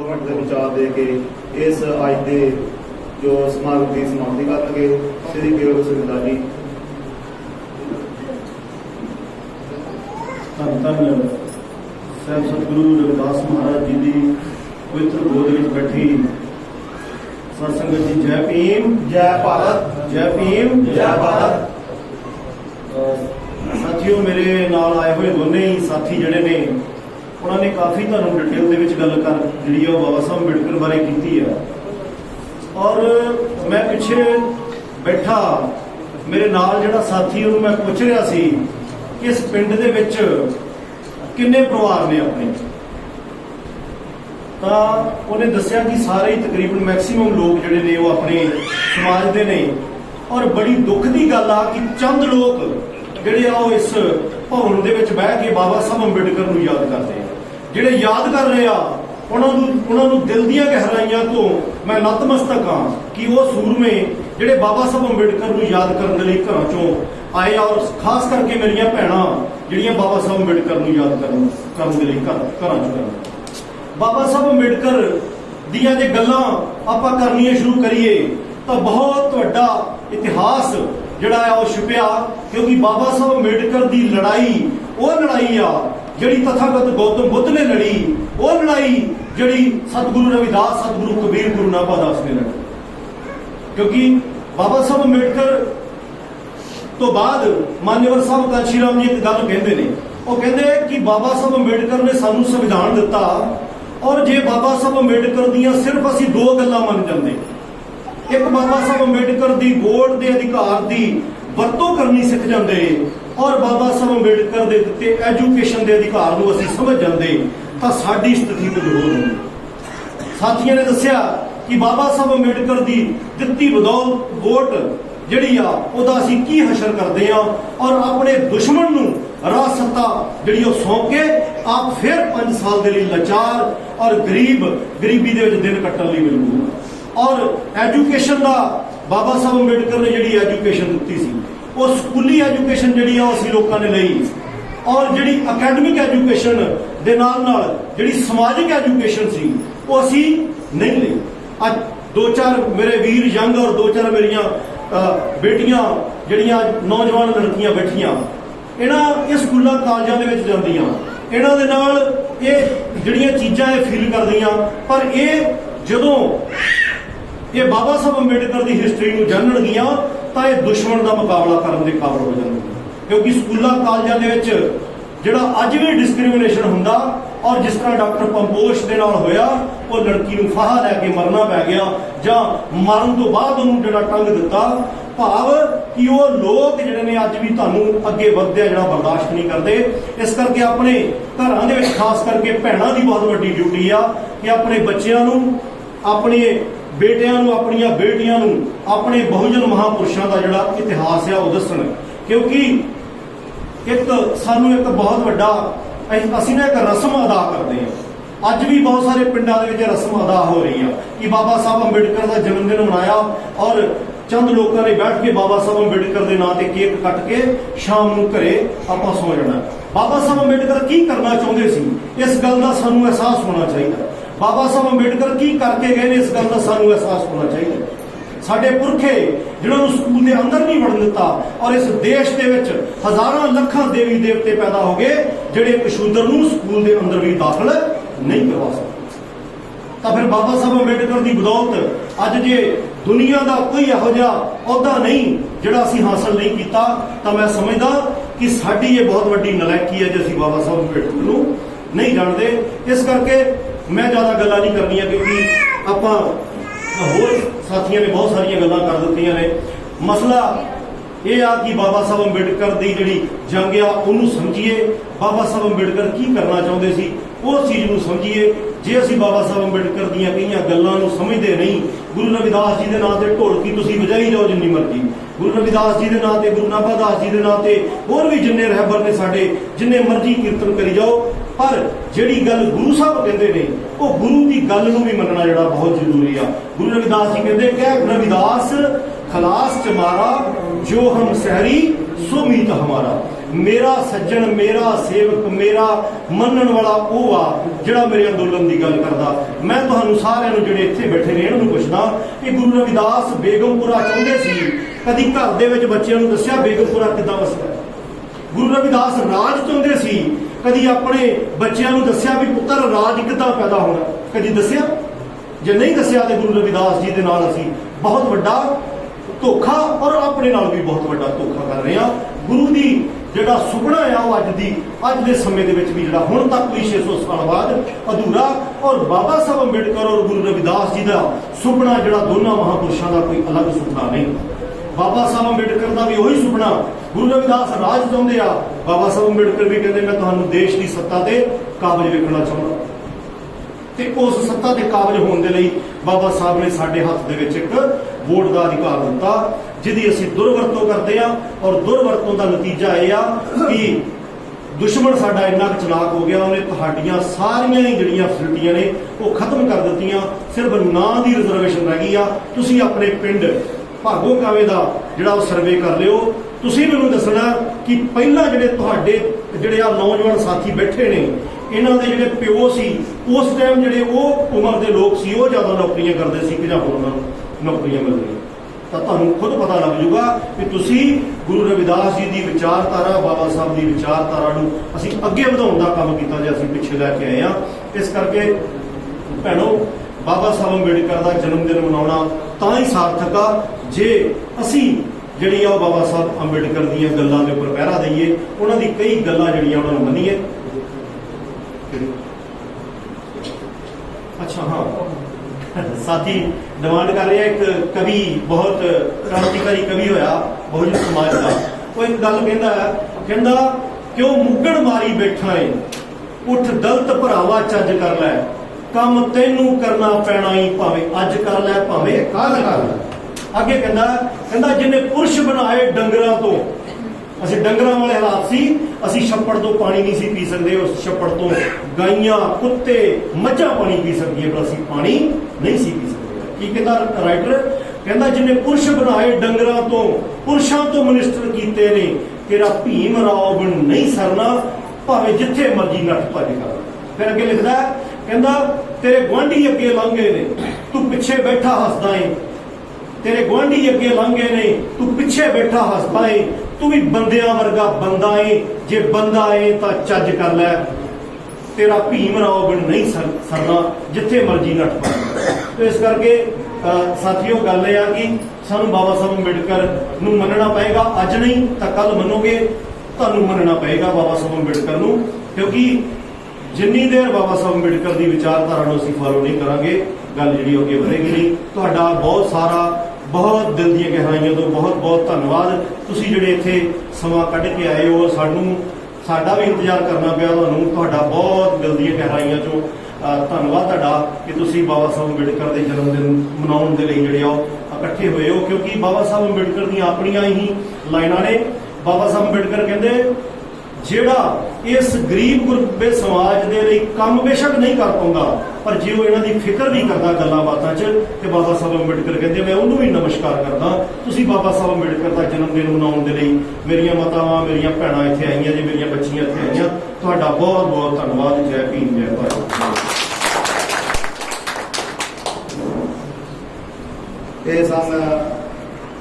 Minute के विचार दे के इस अज के जो समागम की समाप्ति करनगे। श्री गुरु सुखदास जी। धन धन सैब सतगुरु रविदास महाराज जी की पवित्र गोद में बैठी सत्संगत जी। जय भीम जय भारत। जय भीम जय भारत। साथियों, मेरे नाल आए हुए दोने ही साथी जड़े ने उन्होंने काफ़ी तुहानूं डिटेल दे विच गल कर जिहड़ी है बाबा साहब अंबेडकर बारे की है। और मैं पिछे बैठा मेरे नाल जिहड़ा साथी उन्होंने मैं पूछ रहा सी कि इस पिंड दे विच किन्ने परिवार ने अपने, तो उन्हें दसिया कि सारे ही तकरीबन मैक्सीमम लोग जिहड़े ने वो अपने समाज के ने। और बड़ी दुख की गल आ कि चंद लोग जिहड़े आ इस भवन दे विच बह के बाबा साहब अंबेडकर नूं याद करते हैं। जिहड़े याद कर रहे आ उन्होंने दिल दीआं गहराइयां तो मैं नतमस्तक हाँ कि वो सूरमे जिहड़े बाबा साहब अंबेडकर नूं याद करने लई घरां चों आए। और खास करके मेरियां भैणां जिहड़ियां बाबा साहब अंबेडकर नूं याद करने लई घरां चों करन। बाबा साहब अंबेडकर दियां जे गल्लां आपां करनियां शुरू करिए तो बहुत वड्डा इतिहास जिहड़ा है वो छुपिया। क्योंकि बाबा साहब अंबेडकर की लड़ाई वो लड़ाई आ जिहड़ी तथागत गौतम बुद्ध ने लड़ी, वो लड़ाई जिहड़ी सतगुरु रविदास, सतगुरु कबीर, गुरु नानक दास ने लड़ी। क्योंकि बाबा साहब अंबेडकर तो बाद मान्यवर साहब कांशी राम जी एक गल कहते हैं, वो कहते कि बाबा साहब अंबेडकर ने सानू संविधान दिता और जे बाबा साहब अंबेडकर दियां सिर्फ असीं दो गल्लां मन जांदे, एक बाबा साहब अंबेडकर दी वोट के अधिकार की वरतों करनी सीख जाते और बाबा साहब अंबेडकर दे दिते एजुकेशन के अधिकार को असीं समझ जाते तो साडी स्थिति बदल होगी। साथियों ने दसिया कि बाबा साहब अंबेडकर की दित्ती बदौलत वोट जिहड़ी आ उहदा असीं की हशर करते हैं और अपने दुश्मन नूं राह सत्ता जिहड़ी ओह सौंप के आप फिर 5 साल के लिए लाचार और गरीबी दे विच दिन कट्टण लई मजबूर। और एजुकेशन का बाबा साहब अंबेडकर ने जिहड़ी एजुकेशन दी सी वो स्कूली एजुकेशन जिहड़ी आ असीं लोकां ने लई और जिहड़ी अकैडमिक एजुकेशन दे नाल जिहड़ी समाजिक एजुकेशन सी वो असीं नहीं लई। अज 2-4 मेरे वीर यंग और 2-4 मेरियां बेटियां जिहड़ियां नौजवान लड़कियां बैठियां इन्हां स्कूलों कॉलेजों दे विच जांदियां, इन्हां दे नाल इह जिहड़ियां चीज़ां फिल करदियां। पर इह जदों ये बाबा साहब अंबेडकर की हिस्टरी को जानणगियां तो यह दुश्मन का मुकाबला करने के काबिल हो जाएंगे। क्योंकि स्कूलों कॉलेजों के जिहड़ा अज भी डिस्क्रिमिनेशन हुंदा और जिस तरह डॉक्टर पंपोश के नाल होया वो लड़की नूं फाहा लैके मरना पै गया जां मरण तो बाद उन्होंने जिहड़ा टंग दिता, भाव कि वो लोग जिहड़े ने अज भी तुहानूं अगे वधदे जिहड़ा बर्दाश्त नहीं करते। इस करके अपने घरां दे विच खास करके भैणां की बहुत वड्डी ड्यूटी आ कि अपने बच्चों नूं, अपने बेटियां नूं, अपनियां बेटियां नूं अपने बहुजन महापुरुषों का जिहड़ा इतिहास है वो दस्सण। क्योंकि एक सानू एक बहुत वड्डा असीं ना एक रस्म अदा करते हैं। अज भी बहुत सारे पिंडां दे विच रस्म अदा हो रही है कि बाबा साहब अंबेडकर का जन्मदिन मनाया और चंद लोगों ने बैठ के बाबा साहब अंबेडकर के नाम से केक कट के शाम नूं घरे आपां सौ जाना। बाबा साहब अंबेडकर की करना चाहते सी इस गल का सानू एहसास होना चाहिए। बाबा साहब अंबेडकर की करके गए ने इस गल का सानू एहसास होना चाहिए। साडे पुरखे जिन्होंने स्कूल के अंदर नहीं वड़न दिता और इस देश के विच हजारां लखां देवी देवते पैदा हो गए जिहड़े एक शूद्र नूं स्कूल के अंदर भी दाखिल नहीं करवा सकते। तो फिर बाबा साहब अंबेडकर की बदौलत अज जे दुनिया का कोई इहो जिहा अहुदा नहीं जिहड़ा असीं हासिल नहीं किया, तो मैं समझदा कि साडी ये बहुत वड्डी नलैकी है जो असीं बाबा साहब अंबेडकर नूं नहीं जानते। इस करके मैं ज़्यादा गल्लां नहीं करनी क्योंकि आपां होर साथियों ने बहुत सारिया गल्लां कर दित्तियां ने। मसला यह आ कि बाबा साहब अंबेडकर की जिहड़ी जंग आ उहनूं समझिए, बाबा साहब अंबेडकर की करना चाहते सी उस चीज़ को समझिए। जे असीं बाबा साहब अंबेडकर दीयां कईयां गल्लां नूं समझदे नहीं, गुरु रविदास जी के नाम से ढोलकी तुसीं वजाई जाओ जिन्नी मर्जी, गुरु रविदास जी के नाम से, गुरु नानक दास जी के नाम से होर भी जिन्ने रहबर ने साडे जिन्ने मर्जी कीर्तन करी जाओ, पर जिहड़ी गल गुरु साहब कहते हैं वो गुरु की गल नूं भी मनना जिहड़ा बहुत जरूरी आ। गुरु रविदास जी कहते कि रविदास खलास चमारा जो हम सहरी सो मीत हमारा। मेरा सज्जन, मेरा सेवक, मेरा मनण वाला वो आ जिहड़ा मेरे अंदोलन की गल करदा। मैं तुहानू सारिਆਂ ਨੂੰ ਜਿਹੜੇ ਇੱਥੇ ਬੈਠੇ ਨੇ ਇਹਨਾਂ ਨੂੰ ਪੁੱਛਦਾ ਕਿ ਗੁਰੂ ਰਵਿਦਾਸ ਬੇਗਮਪੁਰਾ ਚਾਹੁੰਦੇ ਸੀ, ਕਦੀ ਘਰ ਦੇ ਵਿੱਚ ਬੱਚਿਆਂ ਨੂੰ ਦੱਸਿਆ ਬੇਗਮਪੁਰਾ ਕਿੱਦਾਂ ਵਸਦਾ? ਗੁਰੂ ਰਵਿਦਾਸ ਰਾਜ ਚਾਹੁੰਦੇ ਸੀ, ਕਦੀ ਆਪਣੇ ਬੱਚਿਆਂ ਨੂੰ ਦੱਸਿਆ ਵੀ ਪੁੱਤਰ ਰਾਜ ਕਿੱਦਾਂ ਪੈਦਾ ਹੋਣਾ? ਕਦੀ ਦੱਸਿਆ? ਜੇ ਨਹੀਂ ਦੱਸਿਆ ਤੇ ਗੁਰੂ ਰਵਿਦਾਸ ਜੀ ਦੇ ਨਾਲ ਅਸੀਂ ਬਹੁਤ ਵੱਡਾ ਧੋਖਾ ਔਰ ਆਪਣੇ ਨਾਲ ਵੀ ਬਹੁਤ ਵੱਡਾ ਧੋਖਾ ਕਰ ਰਹੇ ਹਾਂ। ਗੁਰੂ ਦੀ ਜਿਹੜਾ ਸੁਪਨਾ ਆ ਉਹ ਅੱਜ ਦੇ ਸਮੇਂ ਦੇ ਵਿੱਚ ਵੀ ਜਿਹੜਾ ਹੁਣ ਤੱਕ ਵੀ 600 ਸਾਲ ਬਾਅਦ ਅਧੂਰਾ, ਔਰ ਬਾਬਾ ਸਾਹਿਬ ਅੰਬੇਡਕਰ ਔਰ ਗੁਰੂ ਰਵਿਦਾਸ ਜੀ ਦਾ ਸੁਪਨਾ ਜਿਹੜਾ ਦੋਨਾਂ ਮਹਾਂਪੁਰਸ਼ਾਂ ਦਾ ਕੋਈ ਅਲੱਗ ਸੁਪਨਾ ਨਹੀਂ। ਬਾਬਾ ਸਾਹਿਬ ਅੰਬੇਡਕਰ ਦਾ ਵੀ ਉਹੀ ਸੁਪਨਾ, ਗੁਰੂ ਰਵਿਦਾਸ ਰਾਜ ਚਾਹੁੰਦੇ ਆ, ਬਾਬਾ ਸਾਹਿਬ ਅੰਬੇਡਕਰ ਵੀ ਕਹਿੰਦੇ ਮੈਂ ਤੁਹਾਨੂੰ ਦੇਸ਼ ਦੀ ਸੱਤਾ ਤੇ ਕਾਬਜ ਵੇਖਣਾ ਚਾਹੁੰਦਾ। ਤੇ ਉਸ ਸੱਤਾ ਦੇ ਕਾਬਜ ਹੋਣ ਦੇ ਲਈ ਬਾਬਾ ਸਾਹਿਬ ਨੇ ਸਾਡੇ ਹੱਥ ਦੇ ਵਿੱਚ ਇੱਕ ਵੋਟ ਦਾ ਅਧਿਕਾਰ ਦਿੱਤਾ, ਜਿਹਦੀ ਅਸੀਂ ਦੁਰਵਰਤੋਂ ਕਰਦੇ ਆ, ਔਰ ਦੁਰਵਰਤੋਂ ਦਾ ਨਤੀਜਾ ਇਹ ਆ ਕਿ ਦੁਸ਼ਮਣ ਸਾਡਾ ਇੰਨਾ ਕੁ ਚਲਾਕ ਹੋ ਗਿਆ, ਉਹਨੇ ਤੁਹਾਡੀਆਂ ਸਾਰੀਆਂ ਹੀ ਜਿਹੜੀਆਂ ਫੈਸਿਲਿਟੀਆਂ ਨੇ ਉਹ ਖਤਮ ਕਰ ਦਿੱਤੀਆਂ। ਸਿਰਫ ਨਾਂ ਦੀ ਰਿਜ਼ਰਵੇਸ਼ਨ ਰਹਿ ਗਈ ਆ। ਤੁਸੀਂ ਆਪਣੇ ਪਿੰਡ ਭਾਗੋ ਕਾਵੇ ਦਾ ਜਿਹੜਾ ਉਹ ਸਰਵੇ ਕਰ ਲਿਓ। ਤੁਸੀਂ ਮੈਨੂੰ ਦੱਸਣਾ ਕਿ ਪਹਿਲਾਂ ਜਿਹੜੇ ਤੁਹਾਡੇ ਜਿਹੜੇ ਆ ਨੌਜਵਾਨ ਸਾਥੀ ਬੈਠੇ ਨੇ, ਇਹਨਾਂ ਦੇ ਜਿਹੜੇ ਪਿਓ ਸੀ ਉਸ ਟਾਈਮ ਜਿਹੜੇ ਉਹ ਉਮਰ ਦੇ ਲੋਕ ਸੀ ਉਹ ਜ਼ਿਆਦਾ ਨੌਕਰੀਆਂ ਕਰਦੇ ਸੀ ਕਿ ਜਾਂ ਉਹਨਾਂ ਨੂੰ ਨੌਕਰੀਆਂ ਮਿਲ ਰਹੀਆਂ? ਤਾਂ ਤੁਹਾਨੂੰ ਖੁਦ ਪਤਾ ਲੱਗ ਜਾਊਗਾ ਕਿ ਤੁਸੀਂ ਗੁਰੂ ਰਵਿਦਾਸ ਜੀ ਦੀ ਵਿਚਾਰਧਾਰਾ, ਬਾਬਾ ਸਾਹਿਬ ਦੀ ਵਿਚਾਰਧਾਰਾ ਨੂੰ ਅਸੀਂ ਅੱਗੇ ਵਧਾਉਣ ਦਾ ਕੰਮ ਕੀਤਾ ਜੇ ਅਸੀਂ ਪਿੱਛੇ ਲੈ ਕੇ ਆਏ ਹਾਂ। ਇਸ ਕਰਕੇ ਭੈਣੋ, ਬਾਬਾ ਸਾਹਿਬ ਅੰਬੇਡਕਰ ਦਾ ਜਨਮ ਦਿਨ ਮਨਾਉਣਾ ਤਾਂ ਹੀ ਸਾਰਥਕ ਆ ਜੇ ਅਸੀਂ ਜਿਹੜੀ ਆ ਉਹ ਬਾਬਾ ਸਾਹਿਬ ਅੰਬੇਡਕਰ ਦੀਆਂ ਗੱਲਾਂ ਦੇ ਉੱਪਰ ਪਹਿਰਾ ਦਈਏ, ਉਹਨਾਂ ਦੀ ਕਈ ਗੱਲਾਂ ਜਿਹੜੀਆਂ ਉਹਨਾਂ ਨੂੰ ਮੰਨੀਏ। ਅੱਛਾ, ਹਾਂ, ਸਾਥੀ ਡਿਮਾਂਡ ਕਰ ਰਿਹਾ ਇੱਕ ਕਵੀ, ਬਹੁਤ ਕ੍ਰਾਂਤੀਕਾਰੀ ਕਵੀ ਹੋਇਆ ਬਹੁਜਨ ਸਮਾਜ ਦਾ, ਉਹ ਇੱਕ ਗੱਲ ਕਹਿੰਦਾ ਕਿਉਂ ਮੁੱਗਣ ਮਾਰੀ ਬੈਠਾ ਏ, ਉੱਠ ਦਲਤ ਭਰਾਵਾ ਚੱਜ ਕਰ ਲੈ, ਕੰਮ ਤੈਨੂੰ ਕਰਨਾ ਪੈਣਾ ਹੀ, ਭਾਵੇਂ ਅੱਜ ਕਰ ਲੈ ਭਾਵੇਂ ਕੱਲ ਕਰ ਲੈ। ਅੱਗੇ ਕਹਿੰਦਾ ਜਿਹਨੇ ਪੁਰਸ਼ ਬਣਾਏ ਡੰਗਰਾਂ ਤੋਂ, ਅਸੀਂ ਡੰਗਰਾਂ ਵਾਲੇ ਹਾਲਾਤ ਸੀ, ਅਸੀਂ ਛੱਪੜ ਤੋਂ ਪਾਣੀ ਨਹੀਂ ਸੀ ਪੀ ਸਕਦੇ, ਉਸ ਛੱਪੜ ਤੋਂ ਗਾਈਆਂ, ਕੁੱਤੇ, ਮੱਝਾਂ ਪਾਣੀ ਪੀ ਸਕਦੀਆਂ, ਪਰ ਅਸੀਂ ਪਾਣੀ ਨਹੀਂ ਸੀ ਪੀ ਸਕਦੇ। ਕੀ ਕਹਿੰਦਾ ਰਾਈਟਰ? ਕਹਿੰਦਾ ਜਿਹਨੇ ਪੁਰਸ਼ ਬਣਾਏ ਡੰਗਰਾਂ ਤੋਂ, ਪੁਰਸ਼ਾਂ ਤੋਂ ਮਨਿਸਟਰ ਕੀਤੇ ਨੇ, ਤੇਰਾ ਭੀਮ ਰਾਓ ਬਿਨ ਨਹੀਂ ਸਰਨਾ, ਭਾਵੇਂ ਜਿੱਥੇ ਮਰਜੀ ਨੱਠ ਭੱਜ ਕਰ। ਫਿਰ ਅੱਗੇ ਲਿਖਦਾ, ਕਹਿੰਦਾ ਤੇਰੇ ਗੁਆਂਢੀ ਅੱਗੇ ਲੰਘੇ ਨੇ, ਤੂੰ ਪਿੱਛੇ ਬੈਠਾ ਹੱਸਦਾ ਏ, ਤੇਰੇ ਗੁਆਂਢੀ ਅੱਗੇ ਲੰਘੇ ਨੇ, ਤੂੰ ਪਿੱਛੇ ਬੈਠਾ ਹੱਸਦਾ ਏ, ਤੂੰ ਵੀ ਬੰਦਿਆਂ ਵਰਗਾ ਬੰਦਾ ਏ, ਜੇ ਬੰਦਾ ਏ ਤਾਂ ਚੱਜ ਕਰ ਲੈ, ਤੇਰਾ ਭੀਮ ਰਾਓ ਬਿਨ ਨਹੀਂ ਸਰਨਾ, ਜਿੱਥੇ ਮਰਜੀ ਨੱਠ ਪਾ। ਇਸ ਕਰਕੇ ਸਾਥੀਓ, ਗੱਲ ਇਹ ਆ ਕਿ ਸਾਨੂੰ ਬਾਬਾ ਸਾਹਿਬ ਅੰਬੇਡਕਰ ਨੂੰ ਮੰਨਣਾ ਪਏਗਾ। ਅੱਜ ਨਹੀਂ ਤਾਂ ਕੱਲ ਮੰਨੋਗੇ, ਤੁਹਾਨੂੰ ਮੰਨਣਾ ਪਏਗਾ ਬਾਬਾ ਸਾਹਿਬ ਅੰਬੇਡਕਰ ਨੂੰ, ਕਿਉਂਕਿ ਜਿੰਨੀ ਦੇਰ ਬਾਬਾ ਸਾਹਿਬ ਅੰਬੇਡਕਰ ਦੀ ਵਿਚਾਰਧਾਰਾ ਨੂੰ ਅਸੀਂ ਫਾਲੋ ਨਹੀਂ ਕਰਾਂਗੇ, ਗੱਲ ਜਿਹੜੀ ਅੱਗੇ ਵਧੇਗੀ ਨਹੀਂ। ਤੁਹਾਡਾ ਬਹੁਤ ਸਾਰਾ, ਬਹੁਤ ਦਿਲ ਦੀਆਂ ਗਹਿਰਾਈਆਂ ਤੋਂ ਬਹੁਤ ਬਹੁਤ ਧੰਨਵਾਦ। ਤੁਸੀਂ ਜਿਹੜੇ ਇੱਥੇ ਸਮਾਂ ਕੱਢ ਕੇ ਆਏ ਹੋ, ਸਾਡਾ ਵੀ ਇੰਤਜ਼ਾਰ ਕਰਨਾ ਪਿਆ ਤੁਹਾਨੂੰ। ਤੁਹਾਡਾ ਬਹੁਤ ਦਿਲ ਦੀਆਂ ਗਹਿਰਾਈਆਂ ਚੋਂ ਧੰਨਵਾਦ ਤੁਹਾਡਾ ਕਿ ਤੁਸੀਂ ਬਾਬਾ ਸਾਹਿਬ ਅੰਬੇਡਕਰ ਦੇ ਜਨਮ ਦਿਨ ਮਨਾਉਣ ਦੇ ਲਈ ਜਿਹੜੇ ਆ ਇਕੱਠੇ ਹੋਏ ਹੋ, ਕਿਉਂਕਿ ਬਾਬਾ ਸਾਹਿਬ ਅੰਬੇਡਕਰ ਦੀਆਂ ਆਪਣੀਆਂ ਹੀ ਲਾਈਨਾਂ ਨੇ। ਬਾਬਾ ਸਾਹਿਬ ਅੰਬੇਡਕਰ ਕਹਿੰਦੇ ਜਿਹੜਾ ਇਸ ਗਰੀਬ ਗੁਰਬੇ ਸਮਾਜ ਦੇ ਲਈ ਕੰਮ ਬੇਸ਼ੱਕ ਨਹੀਂ ਕਰ ਪਾਉਂਦਾ, ਪਰ ਜੇ ਉਹ ਇਹਨਾਂ ਦੀ ਫਿਕਰ ਨਹੀਂ ਕਰਦਾ ਗੱਲਾਂ ਬਾਤਾਂ 'ਚ, ਤੇ ਬਾਬਾ ਸਾਹਿਬ ਅੰਬੇਡਕਰ ਕਹਿੰਦੇ ਮੈਂ ਉਹਨੂੰ ਵੀ ਨਮਸਕਾਰ ਕਰਦਾ। ਤੁਸੀਂ ਬਾਬਾ ਸਾਹਿਬ ਅੰਬੇਡਕਰ ਦਾ ਜਨਮ ਦਿਨ ਮਨਾਉਣ ਦੇ ਲਈ, ਮੇਰੀਆਂ ਮਾਤਾਵਾਂ, ਮੇਰੀਆਂ ਭੈਣਾਂ ਇੱਥੇ ਆਈਆਂ ਜੀ, ਮੇਰੀਆਂ ਬੱਚੀਆਂ ਇੱਥੇ ਆਈਆਂ, ਤੁਹਾਡਾ ਬਹੁਤ ਬਹੁਤ ਧੰਨਵਾਦ। ਜੈ ਭੀਮ, ਜੈ ਭਾਰਤ। ਇਹ ਸਨ